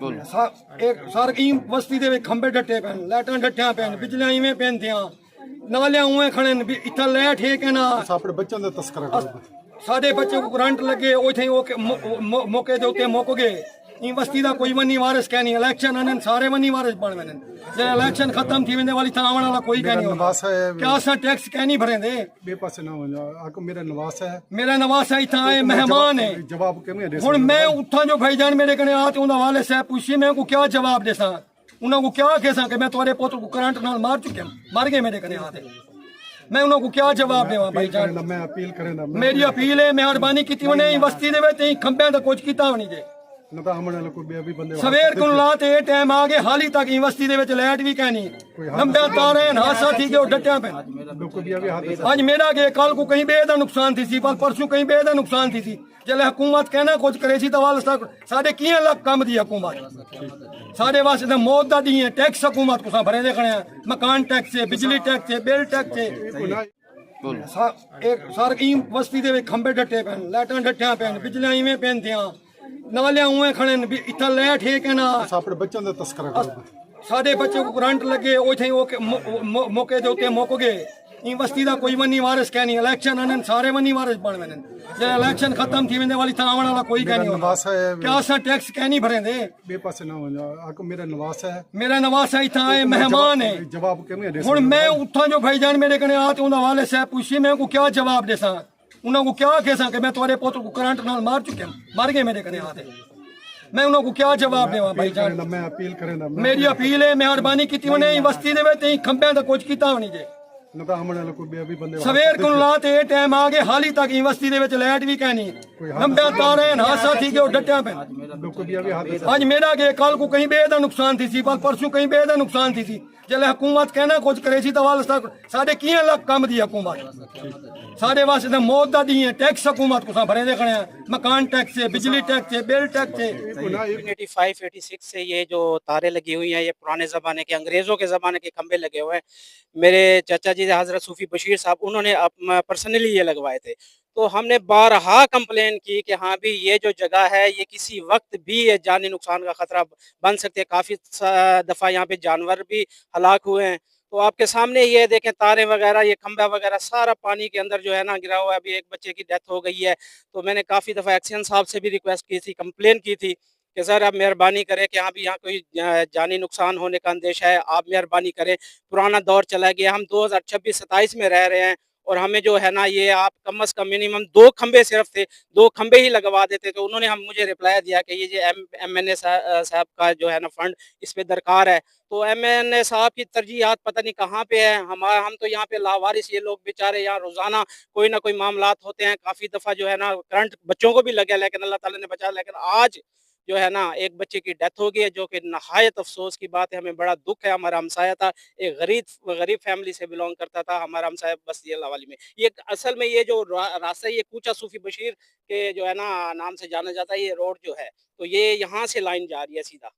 सारी बस्ती दे खंबे डटे पैन, लाइटां डटियां पैन, बिजलियां इवें पैंदियां, नालियां उवें खड़े ने, इत्थै लाइट है कि ना। अपने बच्चों का तस्करा करो। साडे बच्चे को करंट लगे, उथे मौके दे उत्ते मुक गए। इन बस्ती का कोई वनी वारिस कह नहीं, इलेक्शन आने सारे वनी वारिस बन वे। जे इलेक्शन खत्म थी वेंदे वाली थां आने वाला कोई कह नहीं होगा। क्या असां टैक्स कह नहीं भरेंदे? बे पासे ना हो जा, आको मेरा निवास है, मेरा नवास है, इतना आए मेहमान है। जवाब किवें दे हुण मैं उठा जो भाईजान मेरे कने आ ते उन्दा वाले साहब पूछी, मैं को क्या जवाब देसा? उन्होंने को क्या कहेसा कि मैं तुम्हारे पुत्र को करंट नाल मार चुके, मर गए मेरे कने आते। मैं उन्होंने को क्या जवाब देवा भाईजान? मैं अपील करेंदा, मेरी अपील है, मेहरबानी की उन्हें बस्ती दे विच खंबे दा कुछ कीता होनी जे। ना तो हमने कोई बे भी बंदे सवेर को ला ते टाइम आ गए, हाली तक बस्ती दे विच लाइट भी कहनी, लंबे तारे हादसा थी के डटिया पे। आज मेरा गए, कल को कहीं बे दा नुकसान थी सी, परसों कहीं बे दा नुकसान थी सी। जले हुकूमत कहना कुछ करे सी तो वाल साढ़े किए लख कम दी हुकूमत साढ़े वास्ते मौत दा दी है। टैक्स हुकूमत को भरे देखने, मकान टैक्स है, बिजली टैक्स है, बिल टैक्स है। सारी बस्ती दे खंबे डटे पैन, लाइटां डटियां पैन, बिजलियां इवें पैंदियां, नालियां उवें खड़े ने, इत्थै लाइट है कि ना। अपने बच्चों का तस्करा करो। साडे बच्चे को करंट लगे, उथे मौके दे उत्ते मुक गए। इन बस्ती का कोई वनी वारिस कह नहीं, इलेक्शन आने सारे वनी वारिस बन वे। जे इलेक्शन खत्म थी वेंदे वाली थां आने वाला कोई कह नहीं होगा। क्या असां टैक्स कह नहीं भरेंदे? बे पासे ना हो जा, आको मेरा निवास है, मेरा नवास है, इतना आए मेहमान है। जवाब किवें दे हुण मैं उठा जो भाईजान मेरे कने आ ते उन्दा वाले साहब पूछी, मैं को क्या जवाब देसा? उन्होंने को क्या कहेसा कि मैं तुम्हारे पुत्र को करंट नाल मार चुके, मर गए मेरे कने आते। मैं उन्होंने को क्या जवाब देवा भाईजान? मैं अपील करेंदा, मेरी अपील है, मेहरबानी की उन्हें बस्ती दे विच खंबे दा कुछ कीता होनी जे। ना तो हमने कोई बे भी बंदे सवेर को ला ते टाइम आ गए, हाली तक बस्ती दे विच लाइट भी कहनी, लंबे तारे हादसा थी के डटिया पे। आज मेरा गए, कल को कहीं बे दा नुकसान थी सी, परसों कहीं बे दा नुकसान थी सी। जले हुकूमत कहना कुछ करे सी तो वाल साढ़े किए लख कम दी हुकूमत साढ़े वास्ते मौत दा दी है। टैक्स हुकूमत को भरे देखने, मकान टैक्स है, बिजली टैक्स है, बिल टैक्स है। 85-86 से ये जो तारे लगी हुई हैं, ये पुराने ज़माने के अंग्रेज़ों के ज़माने के खंभे लगे हुए हैं। मेरे चाचा जी हज़रत सूफ़ी बशीर साहब, उन्होंने पर्सनली ये लगवाए थे। तो हमने बारहा कंप्लेन की कि हाँ भी ये जो जगह है, ये किसी वक्त भी ये जानी नुकसान का खतरा बन सकती है। काफ़ी दफ़ा यहाँ पे जानवर भी हलाक हुए हैं। तो आपके सामने ये देखें, तारे वगैरह, ये खंभा वगैरह सारा पानी के अंदर जो है ना गिरा हुआ है। अभी एक बच्चे की डेथ हो गई है। तो मैंने काफ़ी दफ़ा एक्शन साहब से भी रिक्वेस्ट की थी, कंप्लेन की थी कि सर आप मेहरबानी करें कि हाँ भी यहाँ कोई जानी नुकसान होने का अंदेशा है, आप मेहरबानी करें। पुराना दौर चला गया, हम 2026-27 में रह रहे हैं और हमें जो है ना ये आप कम से कम मिनिमम 2 खंभे सिर्फ थे, 2 खंभे ही लगवा देते। तो उन्होंने मुझे रिप्लाई दिया कि ये जो MNA साहब का जो है ना फंड इस पे दरकार है। तो MNA साहब की तरजीहात पता नहीं कहाँ पे है। हम तो यहाँ पे लावारिस, ये लोग बेचारे यहाँ रोजाना कोई ना कोई मामलात होते हैं। काफी दफा जो है ना करंट बच्चों को भी लगे, लेकिन अल्लाह ताला ने बचाया। लेकिन आज जो है ना एक बच्चे की डेथ हो गई है, जो कि नहायत अफसोस की बात है। हमें बड़ा दुख है। हमारा हमसाया था, एक गरीब फैमिली से बिलोंग करता था। हमारा हमसाया बस्ती अल्लाह में। ये असल में ये जो रास्ता है, ये कूचा सूफी बशीर के जो है ना नाम से जाना जाता है। ये रोड जो है, तो ये यहाँ से लाइन जा रही है सीधा।